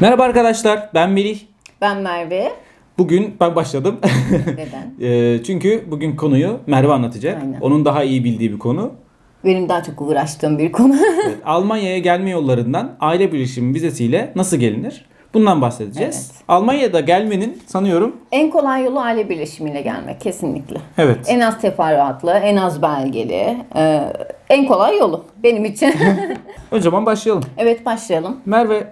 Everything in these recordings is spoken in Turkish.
Merhaba arkadaşlar, ben Melih. Ben Merve. Bugün ben başladım. Neden? Çünkü bugün konuyu Merve anlatacak. Aynen. Onun daha iyi bildiği bir konu. Benim daha çok uğraştığım bir konu. Evet, Almanya'ya gelme yollarından aile birleşimi vizesiyle nasıl gelinir? Bundan bahsedeceğiz. Evet. Almanya'da gelmenin sanıyorum... En kolay yolu aile birleşimiyle gelmek kesinlikle. Evet. En az teferruatlı, en az belgeli, en kolay yolu benim için. O zaman başlayalım. Evet, başlayalım. Merve,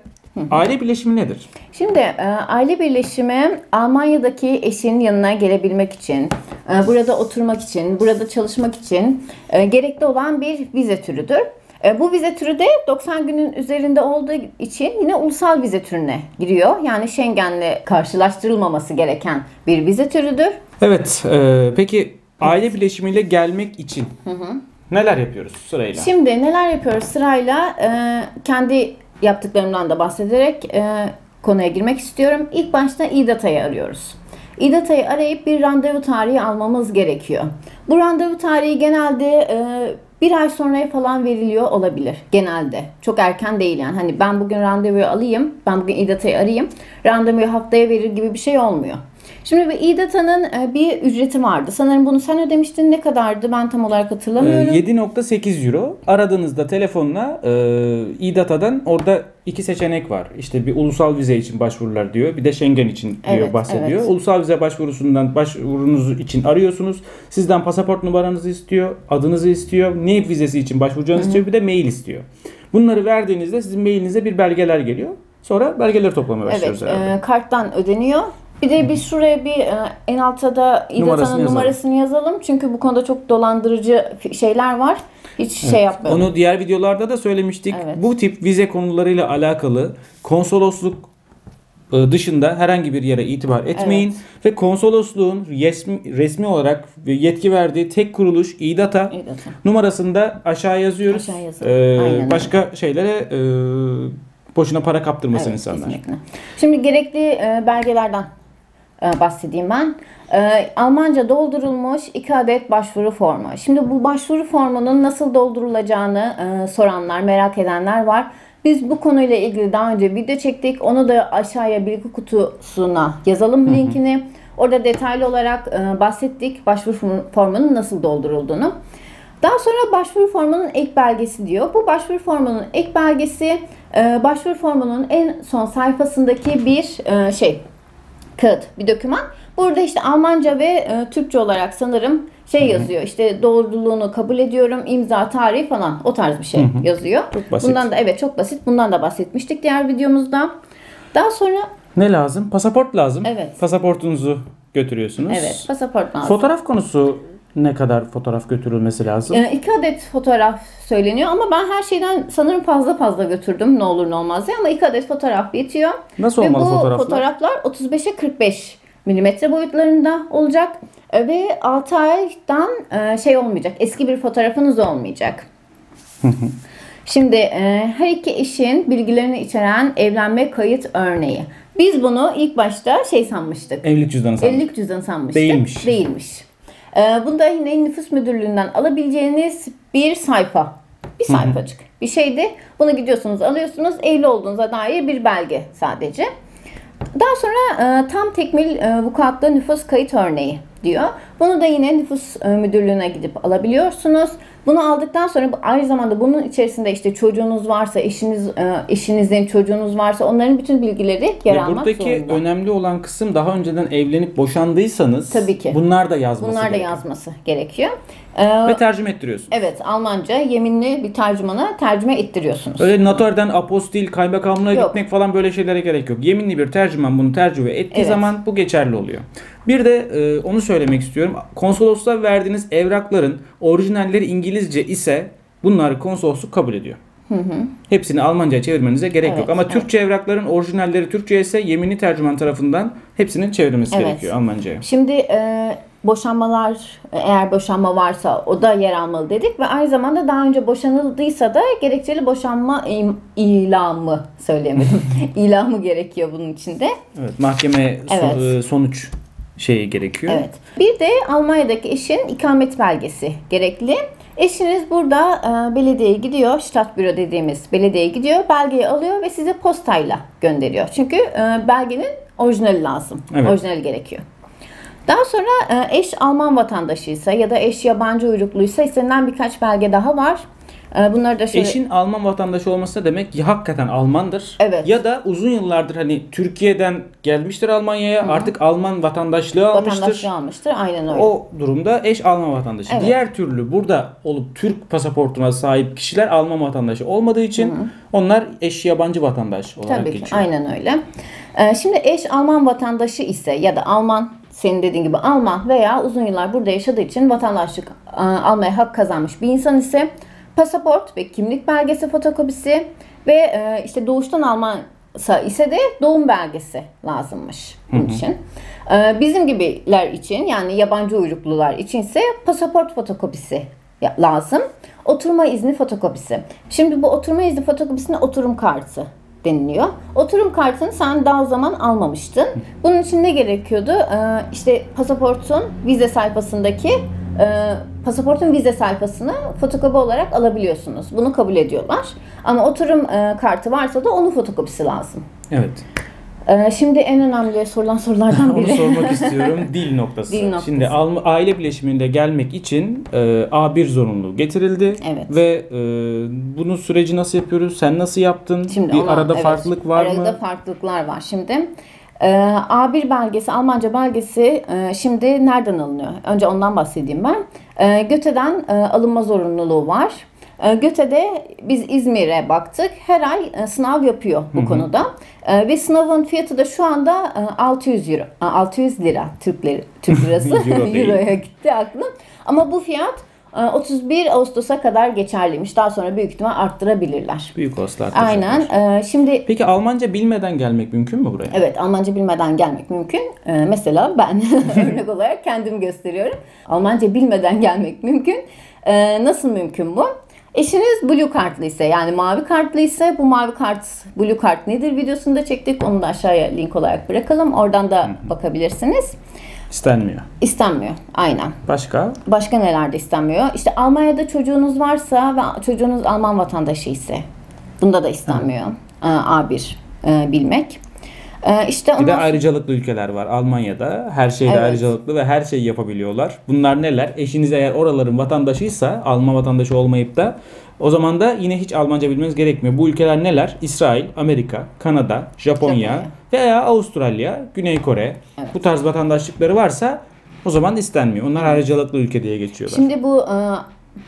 aile birleşimi nedir? Şimdi aile birleşimi Almanya'daki eşinin yanına gelebilmek için, burada oturmak için, burada çalışmak için gerekli olan bir vize türüdür. Bu vize türü de 90 günün üzerinde olduğu için yine ulusal vize türüne giriyor. Yani Schengen'le karşılaştırılmaması gereken bir vize türüdür. Evet, peki aile birleşimiyle gelmek için neler yapıyoruz sırayla? Şimdi neler yapıyoruz sırayla? Kendi yaptıklarımdan da bahsederek konuya girmek istiyorum. İlk başta İDATA'yı arıyoruz. İDATA'yı arayıp bir randevu tarihi almamız gerekiyor. Bu randevu tarihi genelde bir ay sonraya falan veriliyor olabilir genelde. Çok erken değil yani. Hani ben bugün randevuyu alayım, ben bugün İDATA'yı arayayım, randevuyu haftaya verir gibi bir şey olmuyor. Şimdi bu İDATA'nın bir ücreti vardı. Sanırım bunu sen ödemiştin. Ne kadardı? Ben tam olarak hatırlamıyorum. 7.8 euro. Aradığınızda telefonla İDATA'dan orada iki seçenek var. İşte bir ulusal vize için başvurular diyor. Bir de Schengen için diyor, Evet, bahsediyor. evet. Ulusal vize başvurunuz için arıyorsunuz. Sizden pasaport numaranızı istiyor, adınızı istiyor, NİP vizesi için başvuracağınızı istiyor, bir de mail istiyor. Bunları verdiğinizde sizin mailinize bir belgeler geliyor. Sonra belgeleri toplamaya başlıyoruz herhalde. Evet, karttan ödeniyor. Bir de biz şuraya bir en altta da İDATA'nın numarasını yazalım. Çünkü bu konuda çok dolandırıcı şeyler var. Hiç şey yapmayalım. Onu diğer videolarda da söylemiştik. Evet. Bu tip vize konularıyla alakalı konsolosluk dışında herhangi bir yere itibar etmeyin. Evet. Ve konsolosluğun resmi olarak yetki verdiği tek kuruluş İDATA numarasını da aşağı yazıyoruz. Aşağı yazalım. Aynen Başka şeylere boşuna para kaptırmasın insanlar. Kesinlikle. Şimdi gerekli belgelerden bahsedeyim ben. Almanca doldurulmuş 2 adet başvuru formu. Şimdi bu başvuru formunun nasıl doldurulacağını soranlar, merak edenler var. Biz bu konuyla ilgili daha önce video çektik. Onu da aşağıya bilgi kutusuna yazalım linkini. Orada detaylı olarak bahsettik başvuru formunun nasıl doldurulduğunu. Daha sonra başvuru formunun ek belgesi diyor. Bu başvuru formunun ek belgesi başvuru formunun en son sayfasındaki bir kağıt, bir doküman. Burada işte Almanca ve Türkçe olarak sanırım yazıyor. İşte doğruluğunu kabul ediyorum, imza tarihi falan, o tarz bir şey yazıyor. Çok basit. Bundan da çok basit. Bundan da bahsetmiştik diğer videomuzda. Daha sonra ne lazım? Pasaport lazım. Evet. Pasaportunuzu götürüyorsunuz. Evet, pasaport lazım. Fotoğraf konusu, ne kadar fotoğraf götürülmesi lazım? 2 adet fotoğraf söyleniyor ama ben her şeyden sanırım fazla götürdüm, ne olur ne olmaz diye, ama 2 adet fotoğraf yetiyor. Nasıl olmalı fotoğraflar? Ve bu fotoğraflar 35'e 45 milimetre boyutlarında olacak ve 6 aydan olmayacak, eski bir fotoğrafınız olmayacak. Şimdi her iki eşin bilgilerini içeren evlenme kayıt örneği. Biz bunu ilk başta sanmıştık. Evlilik cüzdanı sanmıştık. Evlilik cüzdanı sanmıştık. Değilmiş. Bunda yine nüfus müdürlüğünden alabileceğiniz bir sayfa. Bir sayfacık bir şeydi. Bunu gidiyorsunuz, alıyorsunuz. Evli olduğunuza dair bir belge sadece. Daha sonra tam tekmil vukuatlı nüfus kayıt örneği diyor. Bunu da yine nüfus müdürlüğüne gidip alabiliyorsunuz. Bunu aldıktan sonra aynı zamanda bunun içerisinde işte çocuğunuz varsa, eşinizin çocuğunuz varsa onların bütün bilgileri yer almak buradaki zorunda. Buradaki önemli olan kısım, daha önceden evlenip boşandıysanız tabii ki bunlar da yazması gerekiyor. yazması gerekiyor. Ve tercüme ettiriyorsunuz. Evet, Almanca yeminli bir tercümana tercüme ettiriyorsunuz. Öyle noterden apostil, kaymakamlığa gitmek falan, böyle şeylere gerek yok. Yeminli bir tercüman bunu tercüme ettiği zaman bu geçerli oluyor. Bir de onu söylemek istiyorum. Konsolosluğa verdiğiniz evrakların orijinalleri İngilizce ise bunları konsolosluk kabul ediyor. Hepsini Almanca'ya çevirmenize gerek yok. Ama Türkçe evrakların orijinalleri Türkçe ise yeminli tercüman tarafından hepsinin çevrilmesi gerekiyor Almanca'ya. Şimdi boşanmalar, eğer boşanma varsa o da yer almalı dedik ve aynı zamanda daha önce boşanıldıysa da gerekçeli boşanma ilamı söyleyemedim. İlamı gerekiyor bunun içinde. Evet, mahkeme sonuç gerekiyor. Evet. Bir de Almanya'daki eşin ikamet belgesi gerekli. Eşiniz burada belediyeye gidiyor, Stadtbüro dediğimiz belediyeye gidiyor, belgeyi alıyor ve size postayla gönderiyor. Çünkü belgenin orijinali lazım, Evet. orijinali gerekiyor. Daha sonra eş Alman vatandaşıysa ya da eş yabancı uyrukluysa istenilen birkaç belge daha var. Bunları da şöyle... Eşin Alman vatandaşı olması da demek ki hakikaten Almandır. Evet. Ya da uzun yıllardır hani Türkiye'den gelmiştir Almanya'ya, artık Alman vatandaşlığı almıştır. Vatandaşlığı almıştır, aynen öyle. O durumda eş Alman vatandaşı. Evet. Diğer türlü burada olup Türk pasaportuna sahip kişiler Alman vatandaşı olmadığı için onlar eş yabancı vatandaş olarak Tabii ki, geçiyor. aynen öyle. Şimdi eş Alman vatandaşı ise ya da Alman, senin dediğin gibi Alman veya uzun yıllar burada yaşadığı için vatandaşlık almaya hak kazanmış bir insan ise pasaport ve kimlik belgesi fotokopisi ve işte doğuştan Almansa ise de doğum belgesi lazımmış bunun için. Bizim gibiler için, yani yabancı uyruklular için ise pasaport fotokopisi lazım. Oturma izni fotokopisi. Şimdi bu oturma izni fotokopisine oturum kartı deniliyor. Oturum kartını sen daha o zaman almamıştın. Bunun için ne gerekiyordu? İşte pasaportun vize sayfasındaki pasaportun vize sayfasını fotokopi olarak alabiliyorsunuz. Bunu kabul ediyorlar. Ama oturum kartı varsa da onun fotokopisi lazım. Evet. Şimdi en önemli sorulan sorulardan biri. Onu sormak istiyorum. Dil noktası. Dil noktası. Şimdi aile bileşiminde gelmek için A1 zorunluluğu getirildi. Evet. Ve bunun süreci nasıl yapıyoruz? Sen nasıl yaptın? Şimdi bir arada farklılık var mı? Arada farklılıklar var. Şimdi A1 belgesi, Almanca belgesi şimdi nereden alınıyor? Önce ondan bahsedeyim ben. Göte'den alınma zorunluluğu var. Göte'de biz İzmir'e baktık. Her ay sınav yapıyor bu konuda. Ve sınavın fiyatı da şu anda 600 euro. 600 lira Türk lirası. Euro'ya gitti aklım. Ama bu fiyat 31 Ağustos'a kadar geçerliymiş. Daha sonra büyük ihtimal arttırabilirler. Büyük olasılıkla Aynen. Şimdi peki Almanca bilmeden gelmek mümkün mü buraya? evet, Almanca bilmeden gelmek mümkün. Mesela ben örnek olarak kendimi gösteriyorum. Almanca bilmeden gelmek mümkün. Nasıl mümkün bu? Eşiniz blue kartlı ise, yani mavi kartlı ise, bu mavi kart, blue kart nedir videosunu da çektik. Onu da aşağıya link olarak bırakalım. Oradan da bakabilirsiniz. İstenmiyor. İstenmiyor. Aynen. Başka? Başka nelerde istenmiyor? İşte Almanya'da çocuğunuz varsa ve çocuğunuz Alman vatandaşı ise bunda da istenmiyor. A1 bilmek. İşte Bir de ayrıcalıklı ülkeler var. Almanya'da her şeyde Evet. ayrıcalıklı ve her şeyi yapabiliyorlar. Bunlar neler? Eşiniz eğer oraların vatandaşıysa, Alman vatandaşı olmayıp da, o zaman da yine hiç Almanca bilmeniz gerekmiyor. Bu ülkeler neler? İsrail, Amerika, Kanada, Japonya veya Avustralya, Güney Kore. Evet. Bu tarz vatandaşlıkları varsa o zaman istenmiyor. Onlar ayrıcalıklı ülke diye geçiyorlar. Şimdi bu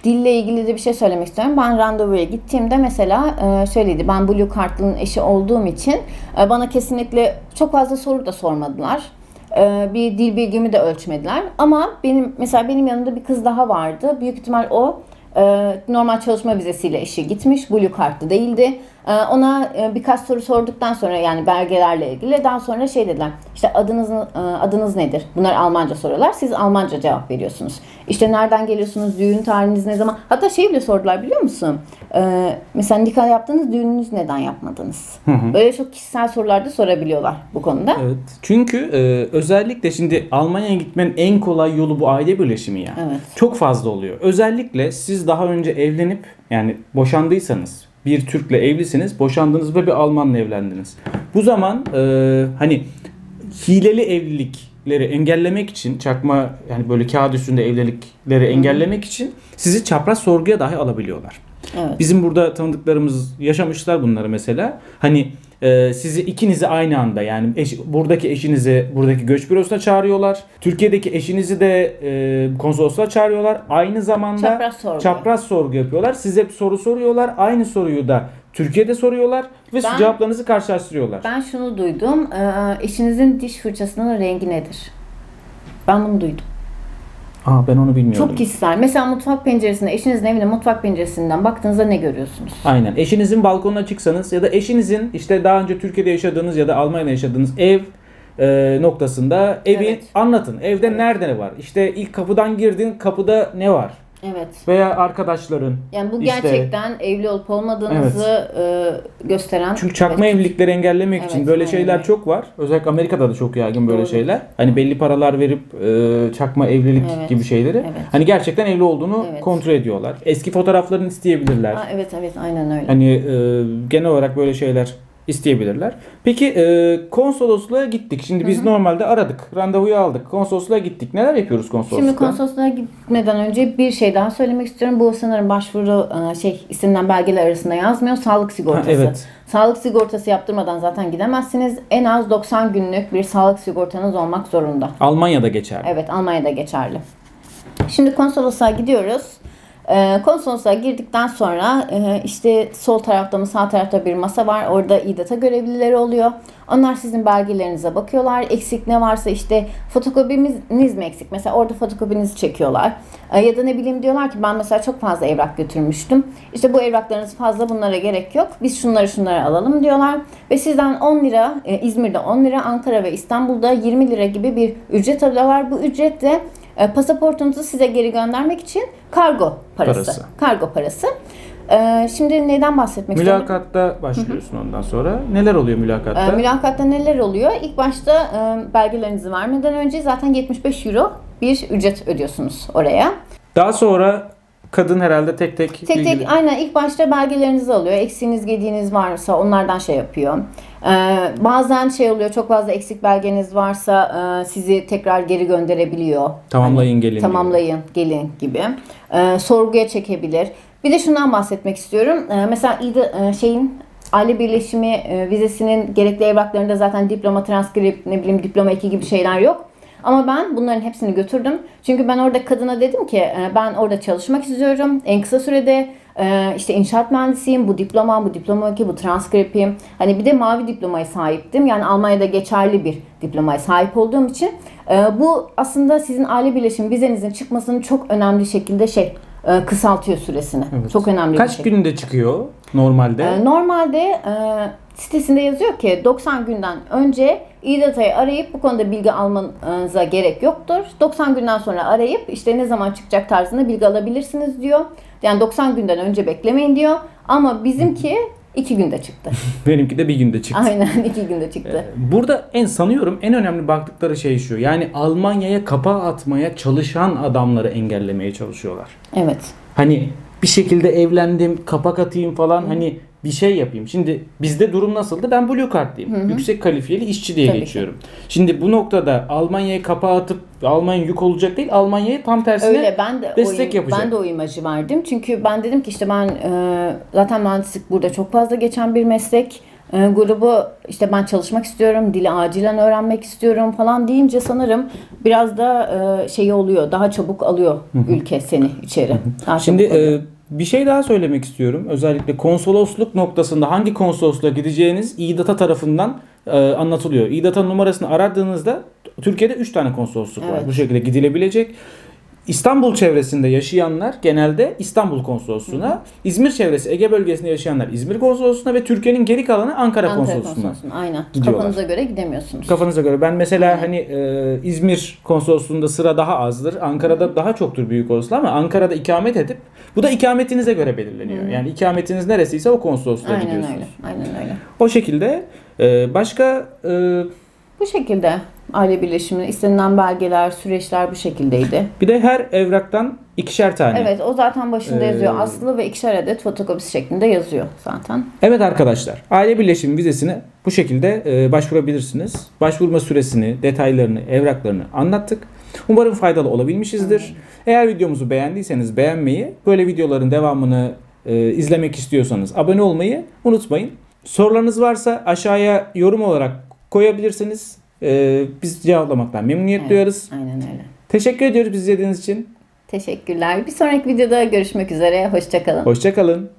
dille ilgili de bir şey söylemek istiyorum. Ben randevuya gittiğimde mesela söyledi. Ben Blue Card'ın eşi olduğum için bana kesinlikle çok fazla soru da sormadılar. Bir dil bilgimi de ölçmediler. Ama benim yanımda bir kız daha vardı. Büyük ihtimal o normal çalışma vizesiyle eşi gitmiş. Blue Card'lı değildi. Ona birkaç soru sorduktan sonra, yani belgelerle ilgili, daha sonra şey dediler. İşte adınız nedir? Bunlar Almanca soruyorlar. Siz Almanca cevap veriyorsunuz. İşte nereden geliyorsunuz? Düğün tarihiniz ne zaman? Hatta şey bile sordular, biliyor musun? Mesela nikah yaptınız, düğününüzü neden yapmadınız? Böyle çok kişisel sorular da sorabiliyorlar bu konuda. Evet. Çünkü özellikle şimdi Almanya'ya gitmenin en kolay yolu bu aile birleşimi ya. Evet. Çok fazla oluyor. Özellikle siz daha önce evlenip, yani boşandıysanız, bir Türk'le evlisiniz, boşandınız ve bir Alman'la evlendiniz. Bu zaman hani hileli evlilikleri engellemek için, çakma, yani böyle kağıt üstünde evlilikleri engellemek için sizi çapraz sorguya dahi alabiliyorlar. Evet. Bizim burada tanıdıklarımız yaşamışlar bunları mesela. Hani sizi ikinizi aynı anda, yani buradaki eşinizi buradaki göç bürosuna çağırıyorlar. Türkiye'deki eşinizi de konsolosluğa çağırıyorlar. Aynı zamanda çapraz sorgu yapıyorlar. Size soru soruyorlar. Aynı soruyu da Türkiye'de soruyorlar ve cevaplarınızı karşılaştırıyorlar. Ben şunu duydum. Eşinizin diş fırçasının rengi nedir? Ben bunu duydum. Ben onu bilmiyordum. Çok kişisel. Mesela mutfak penceresinde, eşinizin evine mutfak penceresinden baktığınızda ne görüyorsunuz? Aynen. Eşinizin balkonuna çıksanız ya da eşinizin işte daha önce Türkiye'de yaşadığınız ya da Almanya'da yaşadığınız ev noktasında evi anlatın. Evde nerede ne var? İşte ilk kapıdan girdin, kapıda ne var? Evet. Veya arkadaşların. Yani bu işte, gerçekten evli olup olmadığınızı gösteren. Çünkü çakma evlilikleri engellemek için böyle şeyler çok var. Özellikle Amerika'da da çok yaygın böyle şeyler. Hani belli paralar verip çakma evlilik gibi şeyleri. Evet. Hani gerçekten evli olduğunu kontrol ediyorlar. Eski fotoğraflarını isteyebilirler. Evet aynen öyle. Hani genel olarak böyle şeyler isteyebilirler. Peki konsolosluğa gittik. Şimdi biz normalde aradık. Randevuyu aldık. Konsolosluğa gittik. Neler yapıyoruz konsolosluğa? Şimdi konsolosluğa gitmeden önce bir şey daha söylemek istiyorum. Bu sanırım başvuru istenilen belgeler arasında yazmıyor. Sağlık sigortası. Evet. Sağlık sigortası yaptırmadan zaten gidemezsiniz. En az 90 günlük bir sağlık sigortanız olmak zorunda. Almanya'da geçerli. Evet, Almanya'da geçerli. Şimdi konsolosluğa gidiyoruz. Konsolosluğa girdikten sonra işte sol tarafta mı sağ tarafta bir masa var. Orada İDATA görevlileri oluyor. Onlar sizin belgelerinize bakıyorlar. Eksik ne varsa işte fotokopiniz mi eksik? Mesela orada fotokopinizi çekiyorlar. Ya da ne bileyim diyorlar ki ben mesela çok fazla evrak götürmüştüm. İşte bu evraklarınız fazla, bunlara gerek yok. Biz şunları alalım diyorlar. Ve sizden 10 lira, İzmir'de 10 lira, Ankara ve İstanbul'da 20 lira gibi bir ücret alıyorlar. Bu ücret de pasaportunuzu size geri göndermek için kargo parası. Kargo parası. Şimdi neyden bahsetmek istiyorum? Mülakatta başlıyorsun ondan sonra. Neler oluyor mülakatta? Mülakatta neler oluyor? İlk başta belgelerinizi vermeden önce zaten 75 euro bir ücret ödüyorsunuz oraya. Daha sonra kadın herhalde tek tek aynen ilk başta belgelerinizi alıyor. Eksiğiniz, gediğiniz varsa onlardan şey yapıyor. Bazen şey oluyor, çok fazla eksik belgeniz varsa sizi tekrar geri gönderebiliyor. Tamamlayın gelin. Tamamlayın gelin gibi. Sorguya çekebilir. Bir de şundan bahsetmek istiyorum. Mesela aile birleşimi vizesinin gerekli evraklarında zaten diploma, transkript, ne bileyim diploma 2 gibi şeyler yok. Ama ben bunların hepsini götürdüm. Çünkü ben orada kadına dedim ki ben orada çalışmak istiyorum. En kısa sürede işte inşaat mühendisiyim. Bu diploma 2, bu transkripim. Hani bir de mavi diplomaya sahiptim. Yani Almanya'da geçerli bir diplomaya sahip olduğum için. Bu aslında sizin aile birleşimi vizenizin çıkmasını çok önemli şekilde kısaltıyor süresini. Evet. Çok önemli Kaç günde çıkıyor normalde? Normalde sitesinde yazıyor ki 90 günden önce İDATA'yı arayıp bu konuda bilgi almanıza gerek yoktur. 90 günden sonra arayıp işte ne zaman çıkacak tarzında bilgi alabilirsiniz diyor. Yani 90 günden önce beklemeyin diyor. Ama bizimki 2 günde çıktı. Benimki de 1 günde çıktı. Aynen 2 günde çıktı. Burada sanıyorum en önemli baktıkları şey şu. Yani Almanya'ya kapağı atmaya çalışan adamları engellemeye çalışıyorlar. Evet. Hani bir şekilde evlendim, kapak atayım falan hani bir şey yapayım. Şimdi bizde durum nasıldı? Ben Blue Card'lıyım. Yüksek kalifiyeli işçi diye geçiyorum. Şimdi bu noktada Almanya'ya kapağı atıp Almanya yük olacak değil. Almanya'ya tam tersine destek yapacak. Ben de o imajı verdim. Çünkü ben dedim ki işte ben zaten mühendislik burada çok fazla geçen bir meslek. Grubu işte ben çalışmak istiyorum, dili acilen öğrenmek istiyorum falan deyince sanırım biraz da oluyor, daha çabuk alıyor ülke seni içeri. Şimdi bir şey daha söylemek istiyorum. Özellikle konsolosluk noktasında hangi konsolosluğa gideceğiniz İDATA tarafından anlatılıyor. İDATA numarasını aradığınızda Türkiye'de 3 tane konsolosluk var. Bu şekilde gidilebilecek. İstanbul çevresinde yaşayanlar genelde İstanbul Konsolosluğu'na, İzmir çevresi Ege bölgesinde yaşayanlar İzmir Konsolosluğu'na ve Türkiye'nin geri kalanı Ankara Konsolosluğu'na aynen. gidiyorlar. Kafanıza göre gidemiyorsunuz. Kafanıza göre. Ben mesela İzmir Konsolosluğu'nda sıra daha azdır. Ankara'da daha çoktur büyük olasılıkla ama Ankara'da ikamet edip bu da ikametinize göre belirleniyor. Yani ikametiniz neresiyse o konsolosluğa gidiyorsunuz. Aynen öyle. O şekilde başka bu şekilde aile birleşimi, istenilen belgeler, süreçler bu şekildeydi. Bir de her evraktan 2'şer tane. Evet, o zaten başında yazıyor. Aslı ve 2'şer adet fotokopisi şeklinde yazıyor zaten. Evet arkadaşlar, aile birleşimi vizesine bu şekilde başvurabilirsiniz. Başvurma süresini, detaylarını, evraklarını anlattık. Umarım faydalı olabilmişizdir. Eğer videomuzu beğendiyseniz beğenmeyi, böyle videoların devamını izlemek istiyorsanız abone olmayı unutmayın. Sorularınız varsa aşağıya yorum olarak koyabilirsiniz. Biz cevaplamaktan memnuniyet duyarız. Aynen öyle. Teşekkür ediyoruz bizi izlediğiniz için. Teşekkürler. Bir sonraki videoda görüşmek üzere. Hoşça kalın. Hoşça kalın.